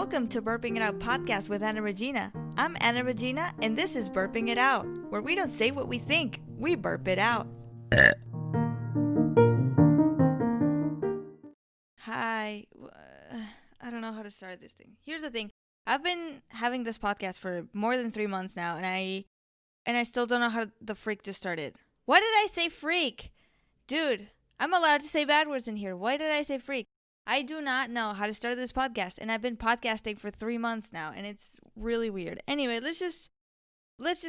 Welcome to Burping It Out podcast with Anna Regina. I'm Anna Regina, and this is Burping It Out, where we don't say what we think, we burp it out. Hi. I don't know how to start this thing. Here's the thing. I've been having this podcast for more than 3 months now, and I still don't know how the freak to start it. Why did I say freak? Dude, I'm allowed to say bad words in here. Why did I say freak? I do not know how to start this podcast, and I've been podcasting for 3 months now, and it's really weird. Anyway, let's just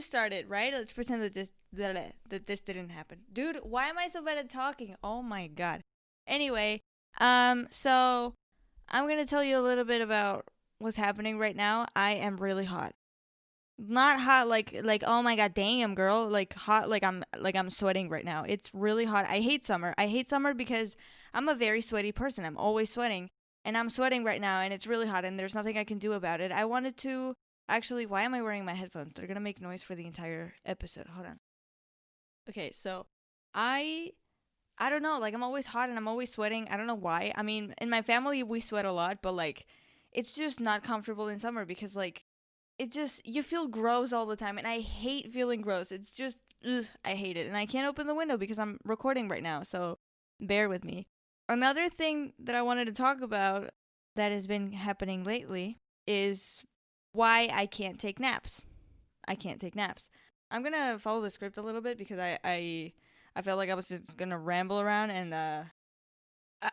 start it, right? Let's pretend that this didn't happen. Dude, why am I so bad at talking? Oh my god. Anyway, so I'm gonna tell you a little bit about what's happening right now. I am really hot. Not hot like oh my god, damn girl, like hot like I'm sweating right now. It's really hot. I hate summer. I hate summer because I'm a very sweaty person. I'm always sweating, and I'm sweating right now, and it's really hot, and there's nothing I can do about it. I wanted to actually, why am I wearing my headphones? They're gonna make noise for the entire episode. Hold on. Okay, so I don't know, like I'm always hot and I'm always sweating. I don't know why. I mean, in my family we sweat a lot, but like it's just not comfortable in summer because like it just, you feel gross all the time, and I hate feeling gross. It's just, I hate it, and I can't open the window because I'm recording right now, so bear with me. Another thing that I wanted to talk about that has been happening lately is why I can't take naps. I can't take naps. I'm gonna follow the script a little bit because I felt like I was just gonna ramble around, and I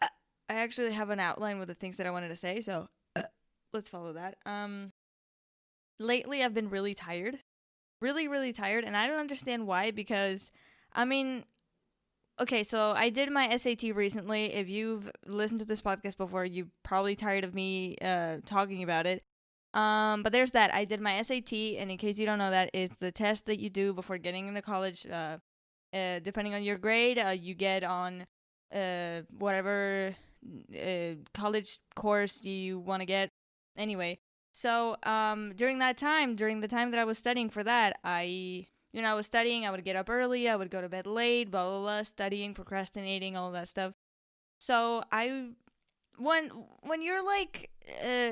actually have an outline with the things that I wanted to say, so let's follow that. Lately, I've been really tired. Really, really tired. And I don't understand why because, I mean, okay, so I did my SAT recently. If you've listened to this podcast before, you're probably tired of me talking about it. But there's that. I did my SAT, and in case you don't know that, it's the test that you do before getting into college. Depending on your grade, you get on whatever college course you want to get. Anyway. So, during the time that I was studying for that, I was studying, I would get up early, I would go to bed late, blah, blah, blah, studying, procrastinating, all that stuff. So, when you're, like,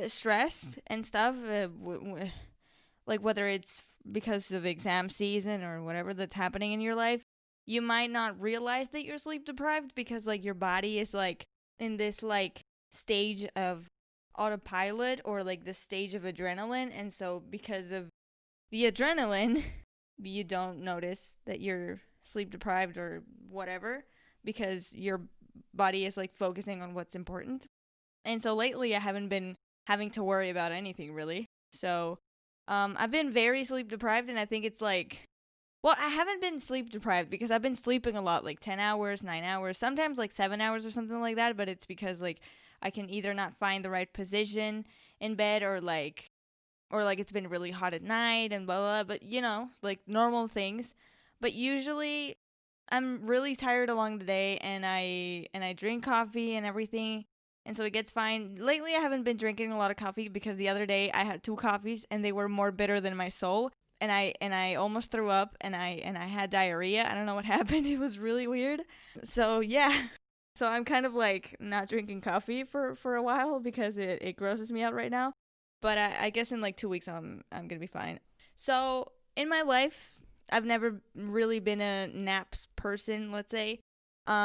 stressed and stuff, like, whether it's because of exam season or whatever that's happening in your life, you might not realize that you're sleep deprived because, like, your body is, like, in this, like, stage of autopilot or like the stage of adrenaline, and so because of the adrenaline you don't notice that you're sleep deprived or whatever because your body is like focusing on what's important. And so lately I haven't been having to worry about anything really, so I've been very sleep deprived, and I think it's like, well, I haven't been sleep deprived because I've been sleeping a lot, like 10 hours, 9 hours, sometimes like 7 hours or something like that, but it's because like I can either not find the right position in bed or like it's been really hot at night and blah, blah, blah, but like normal things. But usually I'm really tired along the day, and I drink coffee and everything, and so it gets fine. Lately I haven't been drinking a lot of coffee because the other day I had 2 coffees and they were more bitter than my soul, and I almost threw up, and I had diarrhea. I don't know what happened. It was really weird. So yeah. So I'm kind of like not drinking coffee for a while because it grosses me out right now. But I guess in like 2 weeks I'm gonna be fine. So in my life, I've never really been a naps person, let's say. When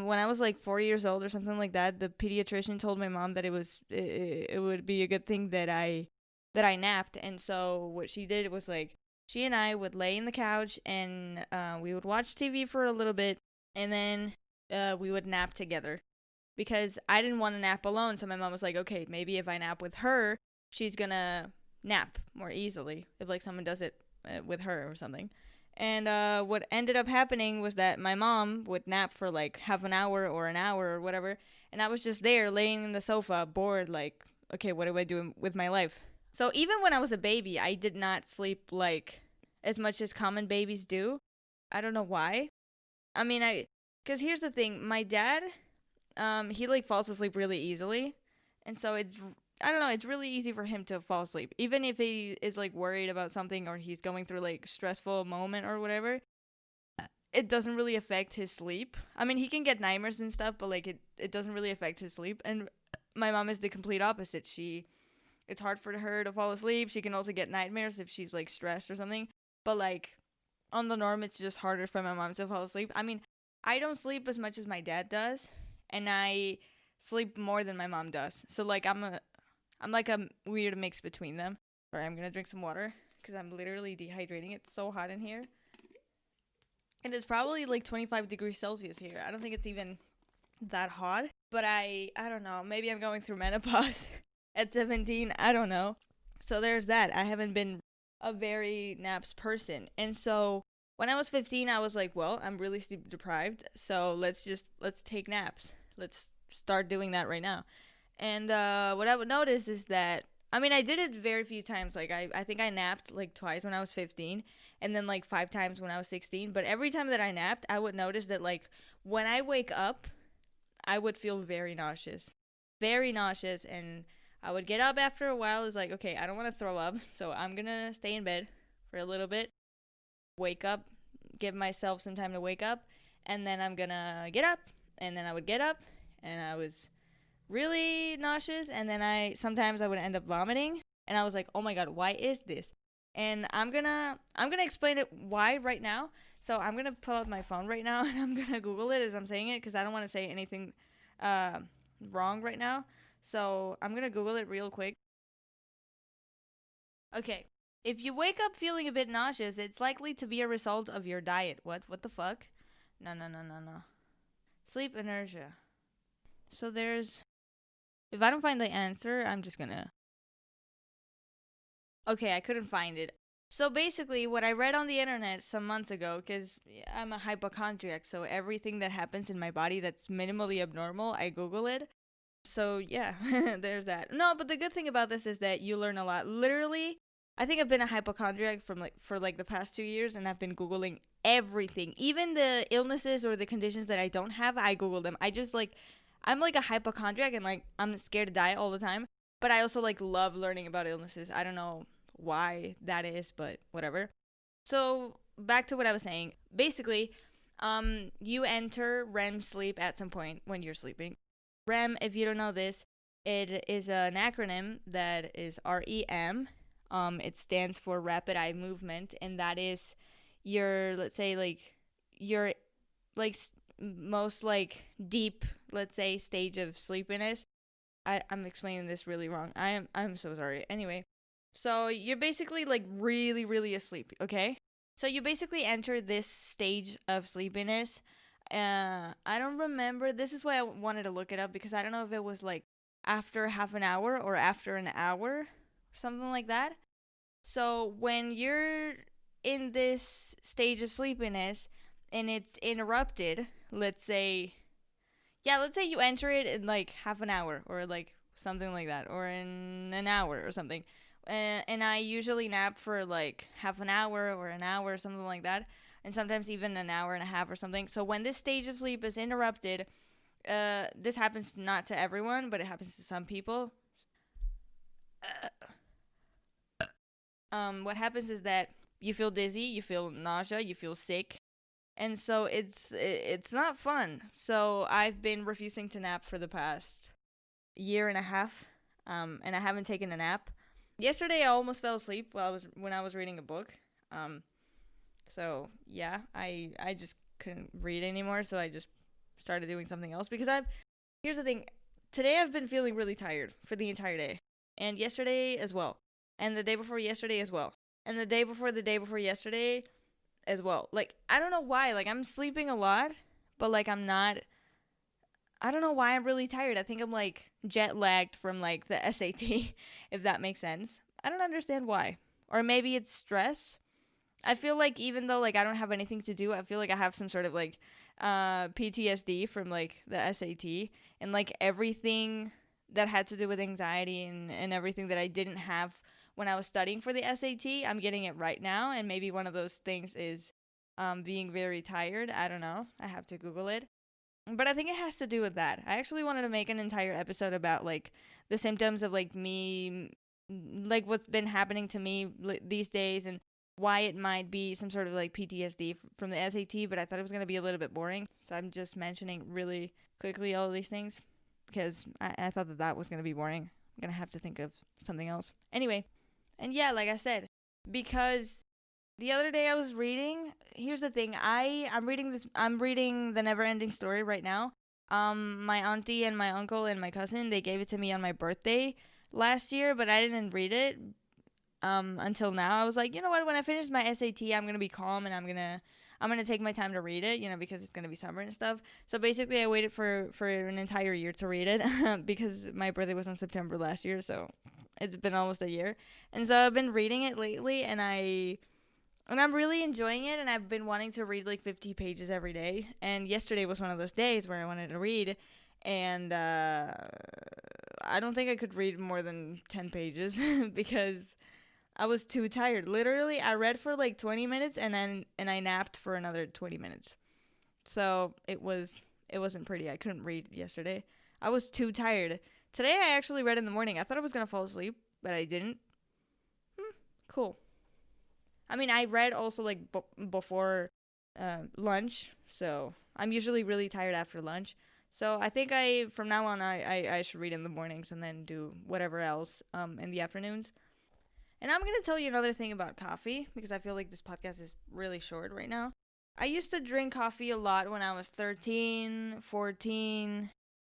I was like 4 years old or something like that, the pediatrician told my mom that it would be a good thing that I napped. And so what she did was like she and I would lay in the couch, and we would watch TV for a little bit, and then we would nap together because I didn't want to nap alone. So my mom was like, okay, maybe if I nap with her, she's gonna nap more easily if like someone does it with her or something. And what ended up happening was that my mom would nap for like half an hour or an hour or whatever, and I was just there laying in the sofa bored, like, okay, what do I do with my life? So even when I was a baby, I did not sleep like as much as common babies do. I don't know why. I mean, because here's the thing, my dad, he like falls asleep really easily, and so I don't know, it's really easy for him to fall asleep, even if he is like worried about something or he's going through like stressful moment or whatever. It doesn't really affect his sleep. I mean, he can get nightmares and stuff, but like it doesn't really affect his sleep. And my mom is the complete opposite. She it's hard for her to fall asleep. She can also get nightmares if she's like stressed or something. But like on the norm, it's just harder for my mom to fall asleep. I mean, I don't sleep as much as my dad does, and I sleep more than my mom does. So like I'm like a weird mix between them. Sorry, I'm gonna drink some water because I'm literally dehydrating. It's so hot in here. And it's probably like 25 degrees Celsius here. I don't think it's even that hot. But I don't know. Maybe I'm going through menopause at 17. I don't know. So there's that. I haven't been a very naps person. And so when I was 15, I was like, well, I'm really sleep deprived. So let's take naps. Let's start doing that right now. And what I would notice is that, I mean, I did it very few times. Like, I think I napped like twice when I was 15 and then like 5 times when I was 16. But every time that I napped, I would notice that like when I wake up, I would feel very nauseous. Very nauseous. And I would get up after a while. It's like, okay, I don't want to throw up. So I'm going to stay in bed for a little bit, wake up, give myself some time to wake up. And then I'm going to get up. And then I would get up and I was really nauseous, and then sometimes I would end up vomiting, and I was like, oh my god, why is this? And I'm gonna explain it why right now. So I'm gonna pull out my phone right now and I'm gonna Google it as I'm saying it because I don't want to say anything wrong right now. So I'm gonna Google it real quick. Okay, if you wake up feeling a bit nauseous, it's likely to be a result of your diet. What the fuck? No. Sleep inertia. So there's, if I don't find the answer, I'm just gonna. Okay, I couldn't find it. So basically, what I read on the internet some months ago, because I'm a hypochondriac, so everything that happens in my body that's minimally abnormal, I Google it. So yeah, there's that. No, but the good thing about this is that you learn a lot. Literally, I think I've been a hypochondriac for like the past 2 years, and I've been Googling everything. Even the illnesses or the conditions that I don't have, I Google them. I'm like a hypochondriac and like I'm scared to die all the time. But I also like love learning about illnesses. I don't know why that is, but whatever. So back to what I was saying. Basically, you enter REM sleep at some point when you're sleeping. REM, if you don't know this, it is an acronym that is REM. It stands for rapid eye movement, and that is your, let's say, like your like most like deep, let's say, stage of sleepiness. I'm explaining this really wrong. I'm so sorry. Anyway, so you're basically like really, really asleep, okay? So you basically enter this stage of sleepiness. I don't remember. This is why I wanted to look it up because I don't know if it was like after half an hour or after an hour, something like that. So when you're in this stage of sleepiness and it's interrupted, let's say you enter it in like half an hour or like something like that, or in an hour or something. And I usually nap for like half an hour or an hour or something like that, and sometimes even an hour and a half or something. So when this stage of sleep is interrupted, this happens not to everyone, but it happens to some people. What happens is that you feel dizzy, you feel nausea, you feel sick, and so it's not fun. So I've been refusing to nap for the past year and a half, and I haven't taken a nap. Yesterday I almost fell asleep when I was reading a book. So yeah, I just couldn't read anymore, so I just started doing something else because here's the thing. Today I've been feeling really tired for the entire day, and yesterday as well, and the day before yesterday as well, and the day before yesterday as well. Like, I don't know why. Like, I'm sleeping a lot, but like I'm not. I don't know why I'm really tired. I think I'm like jet lagged from like the SAT, if that makes sense. I don't understand why. Or maybe it's stress. I feel like even though like I don't have anything to do, I feel like I have some sort of like PTSD from like the SAT, and like everything that had to do with anxiety and everything that I didn't have when I was studying for the SAT, I'm getting it right now. And maybe one of those things is being very tired. I don't know. I have to Google it. But I think it has to do with that. I actually wanted to make an entire episode about like the symptoms of like me, like what's been happening to me these days, and why it might be some sort of like PTSD from the SAT, but I thought it was going to be a little bit boring. So I'm just mentioning really quickly all of these things because I thought that was going to be boring. I'm gonna have to think of something else. Anyway, and yeah, like I said, because the other day I was reading. Here's the thing. I'm reading this. I'm reading the Never-Ending Story right now. My auntie and my uncle and my cousin, they gave it to me on my birthday last year, but I didn't read it until now. I was like, you know what? When I finish my SAT, I'm gonna be calm and I'm gonna take my time to read it. Because it's gonna be summer and stuff. So basically, I waited for an entire year to read it because my birthday was in September last year. So it's been almost a year, and so I've been reading it lately, and I'm really enjoying it, and I've been wanting to read like 50 pages every day. And yesterday was one of those days where I wanted to read, and I don't think I could read more than 10 pages because I was too tired. Literally, I read for like 20 minutes and I napped for another 20 minutes. So it wasn't pretty. I couldn't read yesterday. I was too tired. Today I actually read in the morning. I thought I was going to fall asleep, but I didn't. Cool. I mean, I read also like before lunch, so I'm usually really tired after lunch. So I think from now on I should read in the mornings and then do whatever else in the afternoons. And I'm going to tell you another thing about coffee because I feel like this podcast is really short right now. I used to drink coffee a lot when I was 13, 14,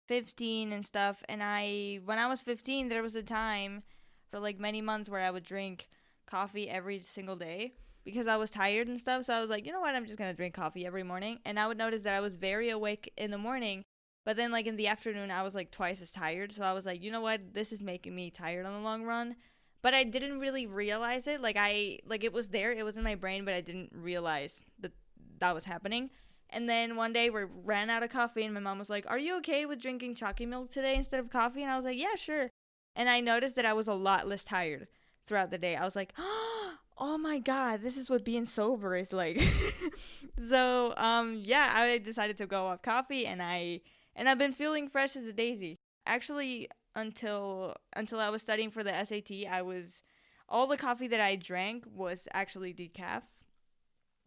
15 and stuff. And when I was 15, there was a time for like many months where I would drink coffee every single day because I was tired and stuff. So I was like, you know what? I'm just going to drink coffee every morning. And I would notice that I was very awake in the morning. But then like in the afternoon, I was like twice as tired. So I was like, you know what? This is making me tired on the long run. But I didn't really realize it. Like it was there. It was in my brain, but I didn't realize that was happening. And then one day we ran out of coffee and my mom was like, are you okay with drinking chalky milk today instead of coffee? And I was like, yeah, sure. And I noticed that I was a lot less tired throughout the day. I was like, oh my God, this is what being sober is like. So, yeah, I decided to go off coffee and I've been feeling fresh as a daisy. Actually, until I was studying for the SAT, all the coffee that I drank was actually decaf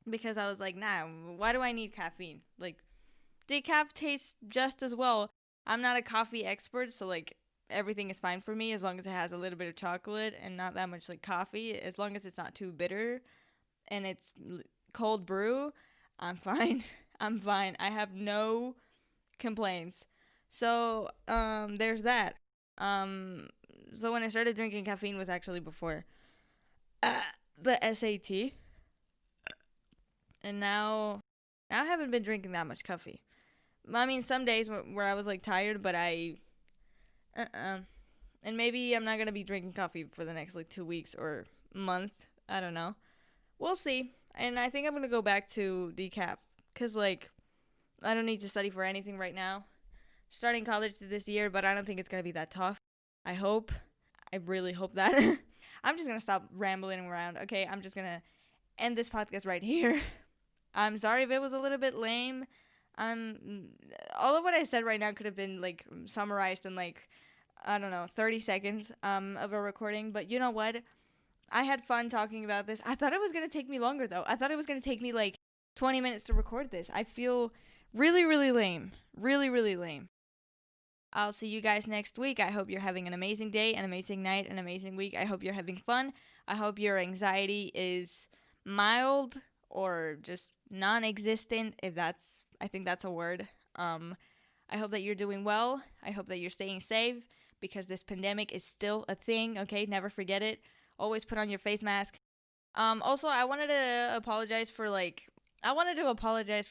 because I was like, nah, why do I need caffeine? Like, decaf tastes just as well. I'm not a coffee expert, so like everything is fine for me as long as it has a little bit of chocolate and not that much like coffee. As long as it's not too bitter and it's cold brew, I'm fine. I'm fine. I have no complaints. So, there's that. So when I started drinking caffeine was actually before the SAT, and now I haven't been drinking that much coffee. I mean, some days where I was like tired, but and maybe I'm not gonna be drinking coffee for the next like 2 weeks or month. I don't know. We'll see. And I think I'm gonna go back to decaf, cause like I don't need to study for anything right now. Starting college this year, but I don't think it's gonna be that tough. I hope. I really hope that. I'm just gonna stop rambling around. Okay, I'm just gonna end this podcast right here. I'm sorry if it was a little bit lame. All of what I said right now could have been like summarized in like I don't know 30 seconds of a recording. But you know what? I had fun talking about this. I thought it was gonna take me longer though. I thought it was gonna take me like 20 minutes to record this. I feel really really lame. Really really lame. I'll see you guys next week. I hope you're having an amazing day, an amazing night, an amazing week. I hope you're having fun. I hope your anxiety is mild or just non-existent, I think that's a word. I hope that you're doing well. I hope that you're staying safe because this pandemic is still a thing, okay? Never forget it. Always put on your face mask. Also, I wanted to apologize for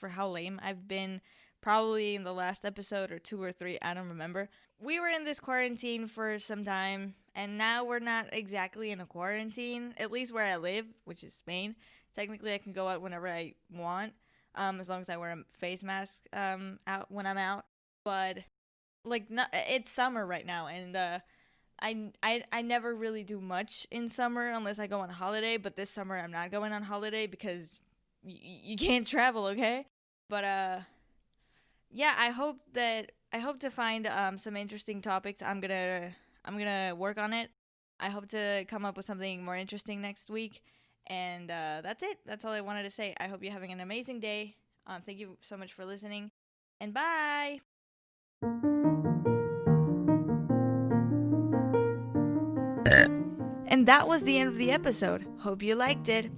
how lame I've been. Probably in the last episode or 2 or 3, I don't remember. We were in this quarantine for some time, and now we're not exactly in a quarantine, at least where I live, which is Spain. Technically, I can go out whenever I want, as long as I wear a face mask out when I'm out. But like, it's summer right now, and I never really do much in summer unless I go on holiday. But this summer, I'm not going on holiday because you can't travel, okay? But yeah, I hope to find some interesting topics. I'm gonna work on it. I hope to come up with something more interesting next week. And that's it. That's all I wanted to say. I hope you're having an amazing day. Thank you so much for listening. And bye. And that was the end of the episode. Hope you liked it.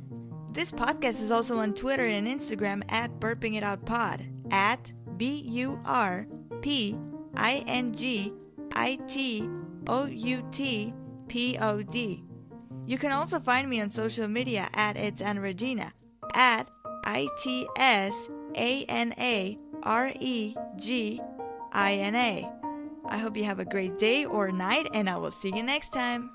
This podcast is also on Twitter and Instagram at Burping It Out Pod, at BURPINGITOUTPOD. You can also find me on social media at It's Anna Regina, at ITSANAREGINA. I hope you have a great day or night, and I will see you next time.